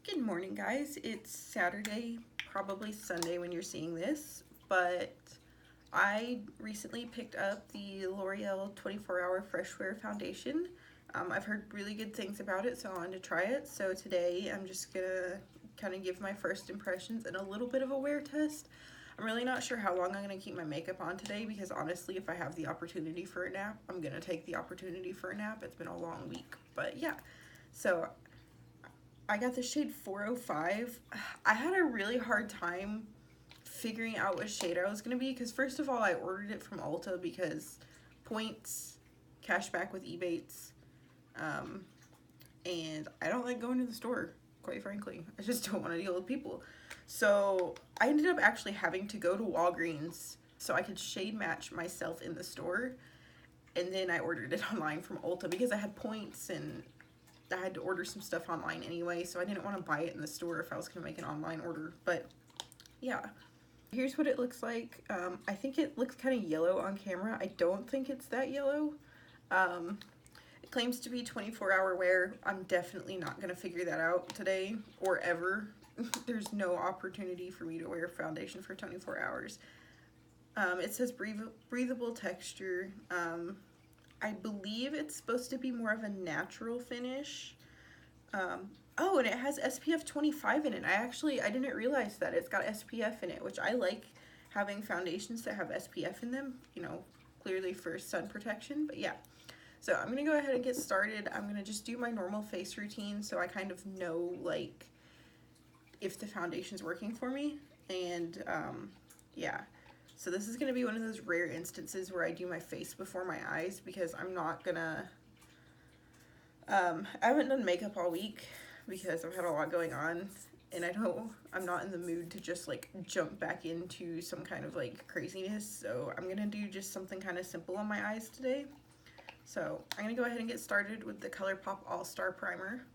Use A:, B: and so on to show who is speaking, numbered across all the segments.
A: Good morning, guys. It's Saturday, probably Sunday when you're seeing this, but I recently picked up the L'Oreal 24-Hour Fresh Wear Foundation. I've heard really good things about it, so I wanted to try it. So today I'm just gonna kind of give my first impressions and a little bit of a wear test. I'm really not sure how long I'm gonna keep my makeup on today because honestly, if I have the opportunity for a nap, I'm gonna take the opportunity for a nap. It's been a long week, but yeah. So I got the shade 405. I had a really hard time figuring out what shade I was going to be because first of all, I ordered it from Ulta because points, cashback with Ebates, um, and I don't like going to the store, quite frankly. I just don't want to deal with people. So I ended up actually having to go to Walgreens so I could shade match myself in the store, and then I ordered it online from Ulta because I had points and I had to order some stuff online anyway, so I didn't want to buy it in the store if I was going to make an online order. But yeah, here's what it looks like. I think it looks kind of yellow on camera. I don't think it's that yellow. It claims to be 24-hour wear. I'm definitely not going to figure that out today or ever. There's no opportunity for me to wear foundation for 24 hours. It says breathable texture. I believe it's supposed to be more of a natural finish. Oh, and it has SPF 25 in it. I didn't realize that it's got SPF in it, which I like having foundations that have SPF in them, you know, clearly for sun protection, but yeah. So I'm gonna go ahead and get started. I'm gonna just do my normal face routine so I kind of know, like, if the foundation's working for me, and yeah. So this is gonna be one of those rare instances where I do my face before my eyes because I'm not gonna, I haven't done makeup all week because I've had a lot going on and I'm not in the mood to just like jump back into some kind of like craziness. So I'm gonna do just something kind of simple on my eyes today. So I'm gonna go ahead and get started with the ColourPop All-Star Primer.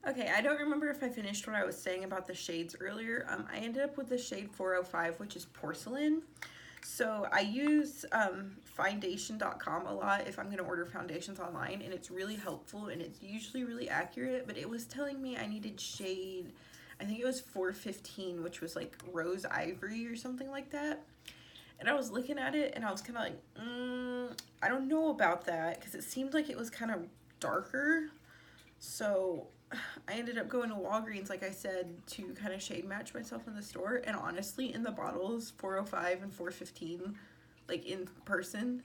A: Okay, I don't remember if I finished what I was saying about the shades earlier. I ended up with the shade 405, which is Porcelain. So I use foundation.com a lot if I'm going to order foundations online, and it's really helpful and it's usually really accurate, but it was telling me I needed shade, I think it was 415, which was like rose ivory or something like that. And I was looking at it and I was kind of like, I don't know about that because it seemed like it was kind of darker. So I ended up going to Walgreens, like I said, to kind of shade match myself in the store. And honestly, in the bottles, 405 and 415, like in person,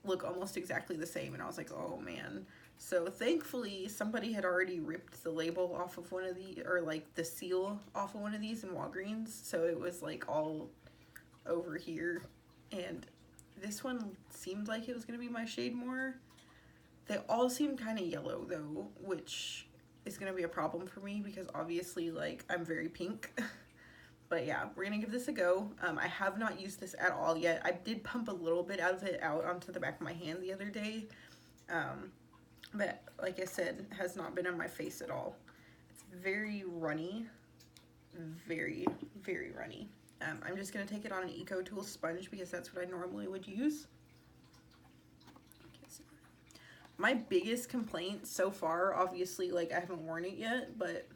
A: look almost exactly the same. And I was like, oh man. So thankfully, somebody had already ripped the label off of one of the, or like the seal off of one of these in Walgreens. So it was like all over here. And this one seemed like it was going to be my shade more. They all seem kind of yellow though, which is going to be a problem for me because obviously like I'm very pink. But yeah, we're going to give this a go. I have not used this at all yet. I did pump a little bit of it out onto the back of my hand the other day. But like I said, has not been on my face at all. It's very runny. Very, very runny. I'm just going to take it on an Eco Tool sponge because that's what I normally would use. My biggest complaint so far, obviously, like I haven't worn it yet, but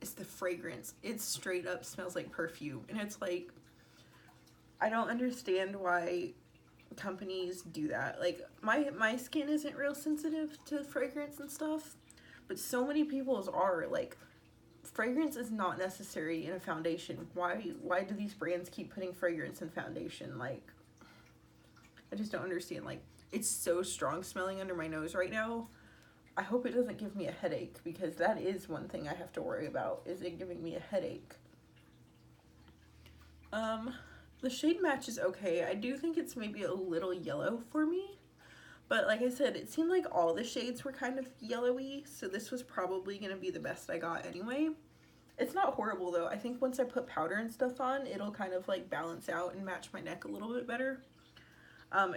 A: it's the fragrance. It straight up smells like perfume. And it's like, I don't understand why companies do that. Like my skin isn't real sensitive to fragrance and stuff, but so many people's are. Like, fragrance is not necessary in a foundation. Why do these brands keep putting fragrance in foundation? Like, I just don't understand. Like, it's so strong smelling under my nose right now. I hope it doesn't give me a headache because that is one thing I have to worry about, is it giving me a headache. The shade match is okay. I do think it's maybe a little yellow for me, but like I said, it seemed like all the shades were kind of yellowy, so this was probably gonna be the best I got anyway. It's not horrible though. I think once I put powder and stuff on, it'll kind of like balance out and match my neck a little bit better.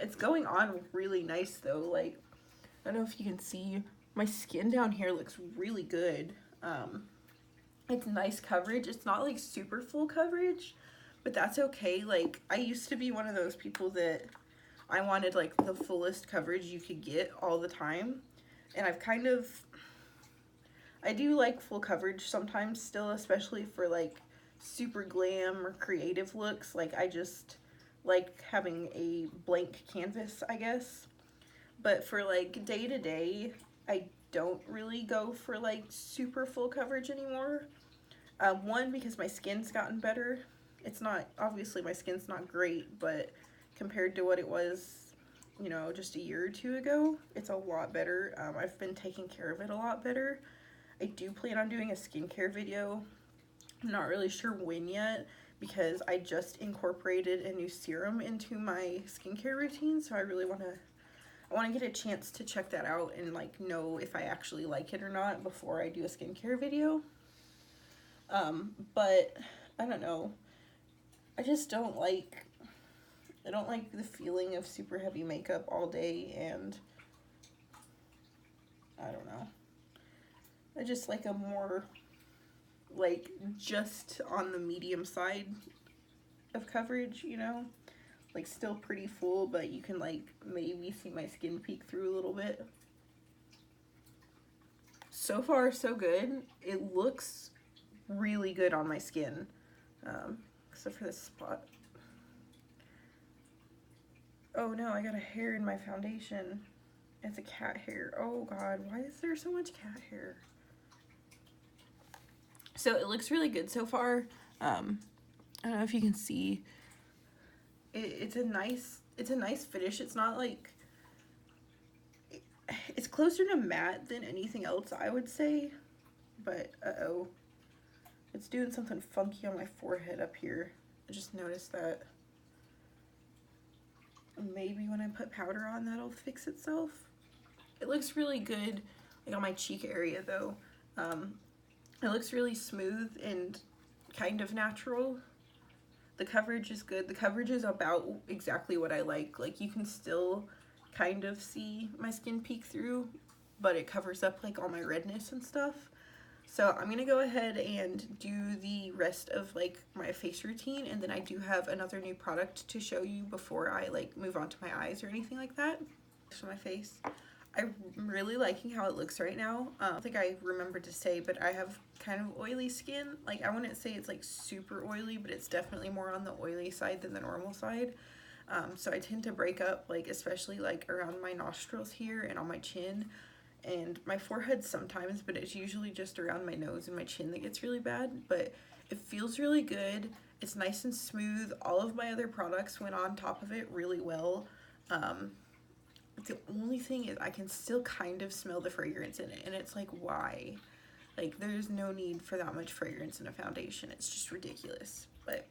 A: It's going on really nice though. Like, I don't know if you can see, my skin down here looks really good. It's nice coverage. It's not like super full coverage, but that's okay. Like, I used to be one of those people that I wanted like the fullest coverage you could get all the time. And I've kind of I do like full coverage sometimes still, especially for like super glam or creative looks. Like I just like having a blank canvas, I guess. But for like day to day, I don't really go for like super full coverage anymore. One, because my skin's gotten better. It's not, obviously my skin's not great, but compared to what it was, you know, just a year or two ago, it's a lot better. I've been taking care of it a lot better. I do plan on doing a skincare video. I'm not really sure when yet because I just incorporated a new serum into my skincare routine, so I want to get a chance to check that out and like know if I actually like it or not before I do a skincare video. But I don't know. I just I don't like the feeling of super heavy makeup all day, and I don't know. I just like a more like just on the medium side of coverage, you know? Like still pretty full, but you can like maybe see my skin peek through a little bit. So far so good. It looks really good on my skin, except for this spot. Oh no, I got a hair in my foundation. It's a cat hair. Oh god, why is there so much cat hair? So it looks really good so far. I don't know if you can see. It's a nice finish. It's not like, it's closer to matte than anything else, I would say. But uh-oh, it's doing something funky on my forehead up here. I just noticed that. Maybe when I put powder on, that'll fix itself. It looks really good, like on my cheek area though. It looks really smooth and kind of natural. The coverage is good. The coverage is about exactly what I like. Like you can still kind of see my skin peek through, but it covers up like all my redness and stuff. So I'm gonna go ahead and do the rest of like my face routine, and then I do have another new product to show you before I like move on to my eyes or anything like that. For my face, I'm really liking how it looks right now. I don't think I remembered to say, but I have kind of oily skin. Like I wouldn't say it's like super oily, but it's definitely more on the oily side than the normal side. So I tend to break up, like especially like around my nostrils here and on my chin and my forehead sometimes, but it's usually just around my nose and my chin that gets really bad. But it feels really good. It's nice and smooth. All of my other products went on top of it really well. The only thing is I can still kind of smell the fragrance in it, and it's like, why? Like there's no need for that much fragrance in a foundation. It's just ridiculous. But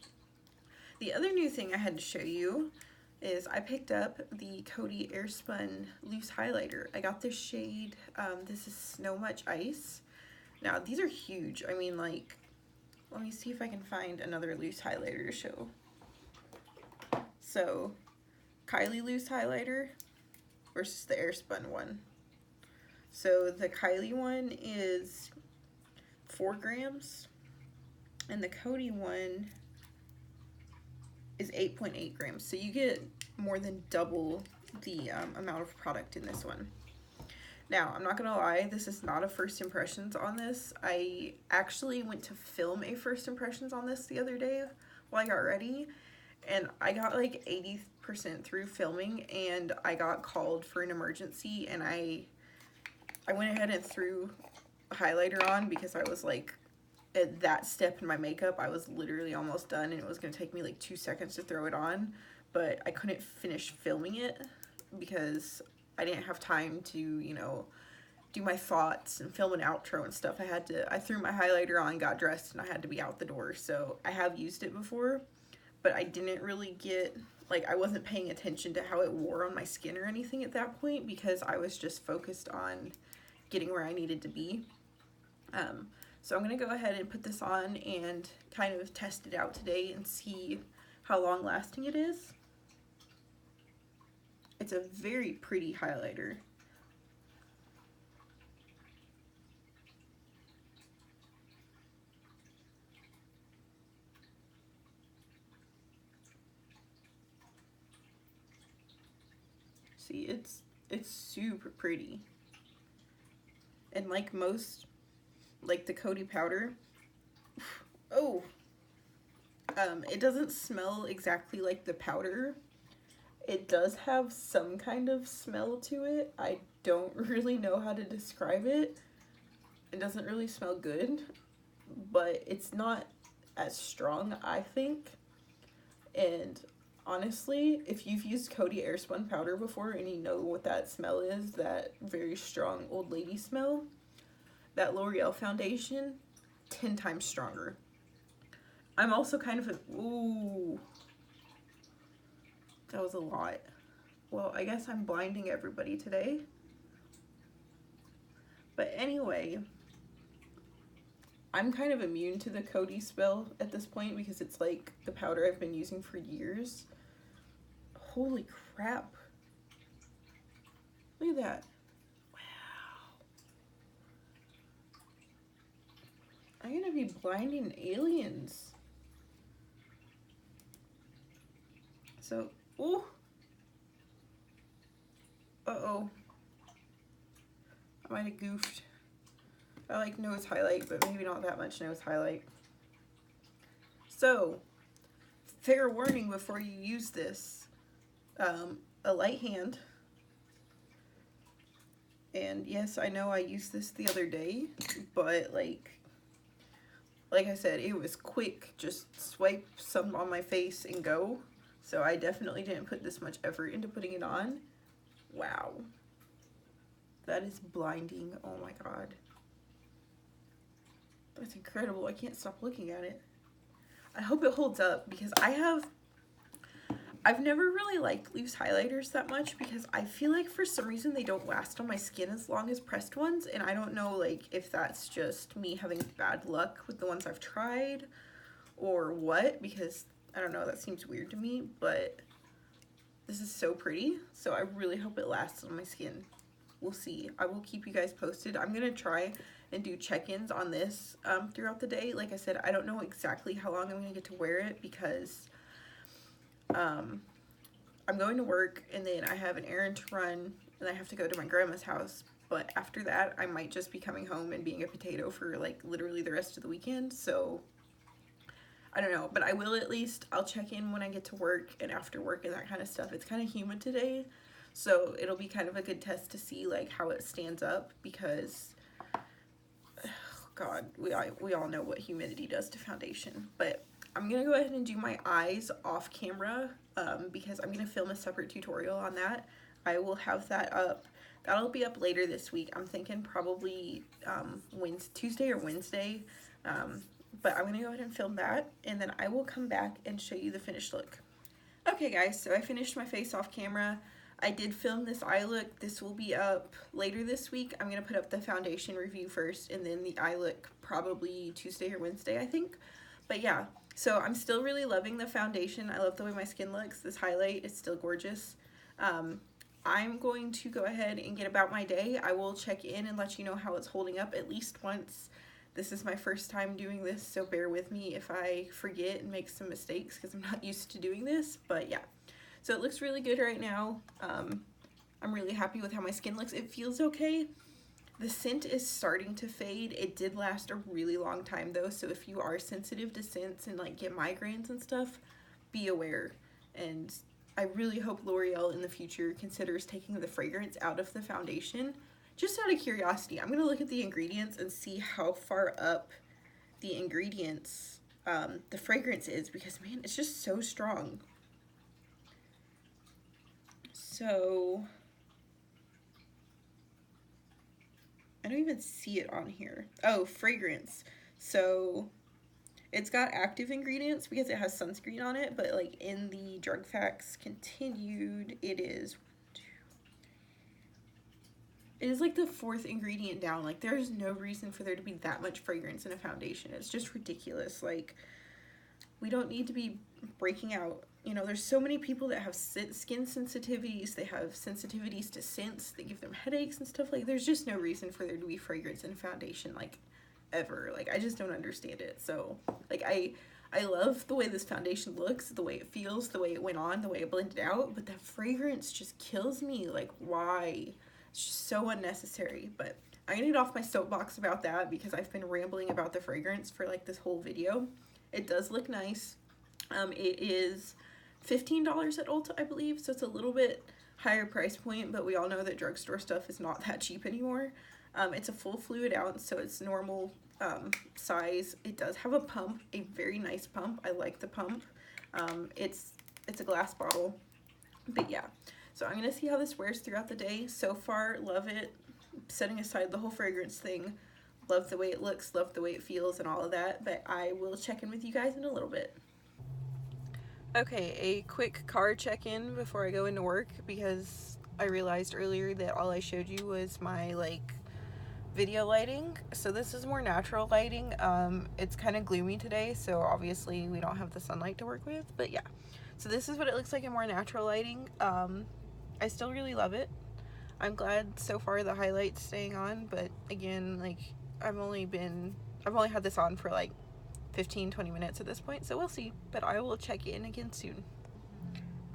A: the other new thing I had to show you is I picked up the Coty Airspun Loose Highlighter. I got this shade, this is Snow Much Ice. Now these are huge. I mean, like, let me see if I can find another loose highlighter to show. So, Kylie Loose Highlighter versus the Airspun one. So the Kylie one is 4 grams, and the Coty one is 8.8 grams. So you get more than double the amount of product in this one. Now, I'm not gonna lie, this is not a first impressions on this. I actually went to film a first impressions on this the other day while I got ready, and I got like 80% through filming, and I got called for an emergency, and I went ahead and threw a highlighter on because I was like, at that step in my makeup, I was literally almost done, and it was going to take me like 2 seconds to throw it on, but I couldn't finish filming it because I didn't have time to, you know, do my thoughts and film an outro and stuff. I threw my highlighter on, got dressed, and I had to be out the door. So I have used it before, but I didn't really get, like, I wasn't paying attention to how it wore on my skin or anything at that point because I was just focused on getting where I needed to be. So I'm going to go ahead and put this on and kind of test it out today and see how long lasting it is. It's a very pretty highlighter. See, it's super pretty. And like most like the Coty powder. Oh, it doesn't smell exactly like the powder. It does have some kind of smell to it. I don't really know how to describe it. It doesn't really smell good, but it's not as strong, I think. And honestly, if you've used Coty Airspun powder before and you know what that smell is, that very strong old lady smell, that L'Oreal foundation, 10 times stronger. I'm also kind of ooh, that was a lot. Well, I guess I'm blinding everybody today. But anyway, I'm kind of immune to the Coty smell at this point because it's like the powder I've been using for years. Holy crap. Look at that. Wow. I'm gonna be blinding aliens. So, ooh. Uh-oh. I might have goofed. I like nose highlight, but maybe not that much nose highlight. So, fair warning before you use this. A light hand. And yes, I know I used this the other day, but like I said, it was quick. Just swipe some on my face and go. So I definitely didn't put this much effort into putting it on. Wow. That is blinding. Oh my god. That's incredible. I can't stop looking at it. I hope it holds up because I've never really liked loose highlighters that much because I feel like for some reason they don't last on my skin as long as pressed ones, and I don't know like if that's just me having bad luck with the ones I've tried or what, because I don't know, that seems weird to me, but this is so pretty, so I really hope it lasts on my skin. We'll see. I will keep you guys posted. I'm gonna try and do check-ins on this throughout the day. Like I said, I don't know exactly how long I'm gonna get to wear it because I'm going to work and then I have an errand to run and I have to go to my grandma's house. But after that, I might just be coming home and being a potato for like literally the rest of the weekend. So I don't know, but I will at least, I'll check in when I get to work and after work and that kind of stuff. It's kind of humid today, so it'll be kind of a good test to see like how it stands up because, oh God, we all know what humidity does to foundation. But I'm gonna go ahead and do my eyes off camera because I'm gonna film a separate tutorial on that. I will have that up. That'll be up later this week. I'm thinking probably Tuesday or Wednesday. But I'm gonna go ahead and film that and then I will come back and show you the finished look. Okay guys, so I finished my face off camera. I did film this eye look. This will be up later this week. I'm gonna put up the foundation review first and then the eye look probably Tuesday or Wednesday, I think. But yeah, so I'm still really loving the foundation. I love the way my skin looks. This highlight is still gorgeous. I'm going to go ahead and get about my day. I will check in and let you know how it's holding up at least once. This is my first time doing this, so bear with me if I forget and make some mistakes because I'm not used to doing this, but yeah. So it looks really good right now. I'm really happy with how my skin looks. It feels okay. The scent is starting to fade. It did last a really long time though, so if you are sensitive to scents and like get migraines and stuff, be aware. And I really hope L'Oreal in the future considers taking the fragrance out of the foundation. Just out of curiosity, I'm going to look at the ingredients and see how far up the ingredients, the fragrance is, because man, it's just so strong. So, I don't even see it on here. Oh, fragrance. So, it's got active ingredients because it has sunscreen on it, but like in the drug facts continued, it is like the 4th ingredient down. Like there's no reason for there to be that much fragrance in a foundation. It's just ridiculous. Like we don't need to be breaking out. You know, there's so many people that have skin sensitivities. They have sensitivities to scents that give them headaches and stuff. Like there's just no reason for there to be fragrance in a foundation, like ever. Like I just don't understand it. So like I love the way this foundation looks, the way it feels, the way it went on, the way it blended out, but that fragrance just kills me. Like why? It's just so unnecessary, but I'm gonna get off my soapbox about that because I've been rambling about the fragrance for like this whole video. It does look nice. It is $15 at Ulta, I believe, so it's a little bit higher price point, but we all know that drugstore stuff is not that cheap anymore. It's a full fluid ounce, so it's normal size. It does have a pump, a very nice pump. I like the pump. It's a glass bottle, but yeah. So I'm gonna see how this wears throughout the day. So far, love it. Setting aside the whole fragrance thing, love the way it looks, love the way it feels and all of that, but I will check in with you guys in a little bit. Okay, a quick car check-in before I go into work because I realized earlier that all I showed you was my like video lighting. So this is more natural lighting. It's kind of gloomy today, so obviously we don't have the sunlight to work with, but yeah. So this is what it looks like in more natural lighting. I still really love it. I'm glad so far the highlight's staying on, but again, like I've only had this on for like 15-20 minutes at this point, so we'll see, but I will check in again soon.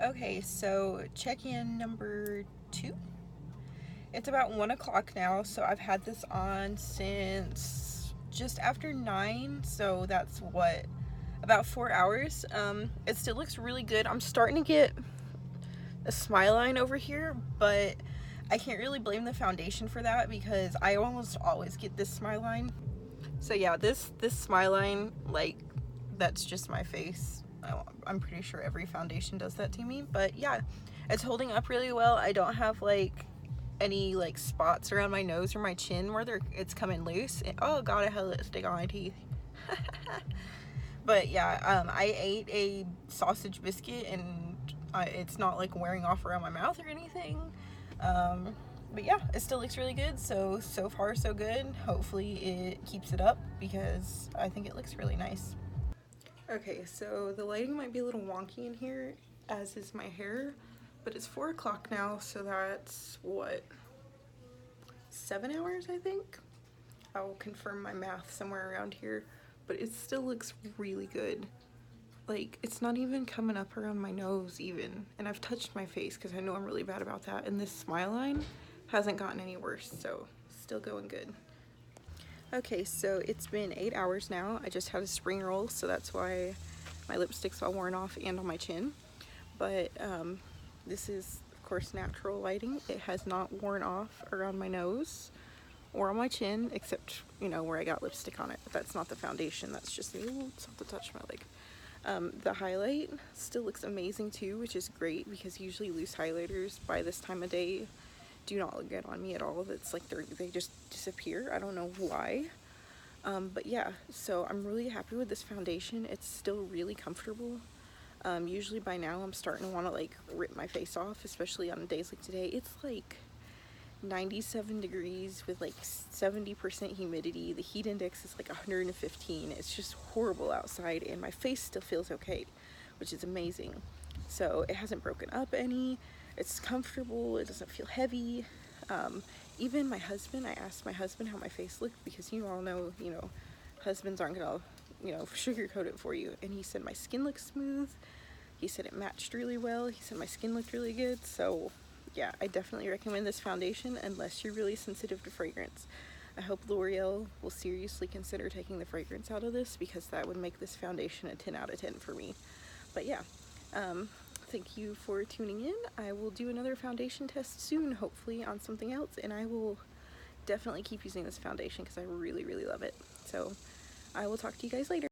A: Okay, so check-in number 2. It's about 1 o'clock now, so I've had this on since just after 9, so that's what, about 4 hours. It still looks really good. I'm starting to get a smile line over here, but I can't really blame the foundation for that because I almost always get this smile line. So yeah, this smile line, like, that's just my face. I'm pretty sure every foundation does that to me, but yeah, it's holding up really well. I don't have like any like spots around my nose or my chin where it's coming loose. And, oh god, I had lipstick on my teeth. But yeah, I ate a sausage biscuit and it's not like wearing off around my mouth or anything. But yeah, it still looks really good, so far so good. Hopefully it keeps it up because I think it looks really nice. Okay, so the lighting might be a little wonky in here, as is my hair, but it's 4 o'clock now, so that's what, 7 hours I think? I will confirm my math somewhere around here, but it still looks really good. Like, it's not even coming up around my nose even, and I've touched my face because I know I'm really bad about that, and this smile line hasn't gotten any worse, so still going good. Okay, so it's been 8 hours now. I just had a spring roll, so that's why my lipstick's all worn off and on my chin. But this is, of course, natural lighting. It has not worn off around my nose or on my chin, except, you know, where I got lipstick on it. But that's not the foundation, that's just me. Ooh, something touched my leg. The highlight still looks amazing too, which is great because usually loose highlighters by this time of day do not look good on me at all. It's like they just disappear. I don't know why. But yeah, so I'm really happy with this foundation. It's still really comfortable. Usually by now I'm starting to want to like rip my face off, especially on days like today. It's like 97 degrees with like 70% humidity. The heat index is like 115. It's just horrible outside and my face still feels okay, which is amazing. So it hasn't broken up any. It's comfortable, it doesn't feel heavy. Even my husband, I asked my husband how my face looked because you all know, you know, husbands aren't gonna, you know, sugarcoat it for you. And he said my skin looks smooth. He said it matched really well. He said my skin looked really good. So yeah, I definitely recommend this foundation unless you're really sensitive to fragrance. I hope L'Oreal will seriously consider taking the fragrance out of this because that would make this foundation a 10 out of 10 for me. But yeah, thank you for tuning in. I will do another foundation test soon, hopefully on something else, and I will definitely keep using this foundation because I really, really love it. So I will talk to you guys later.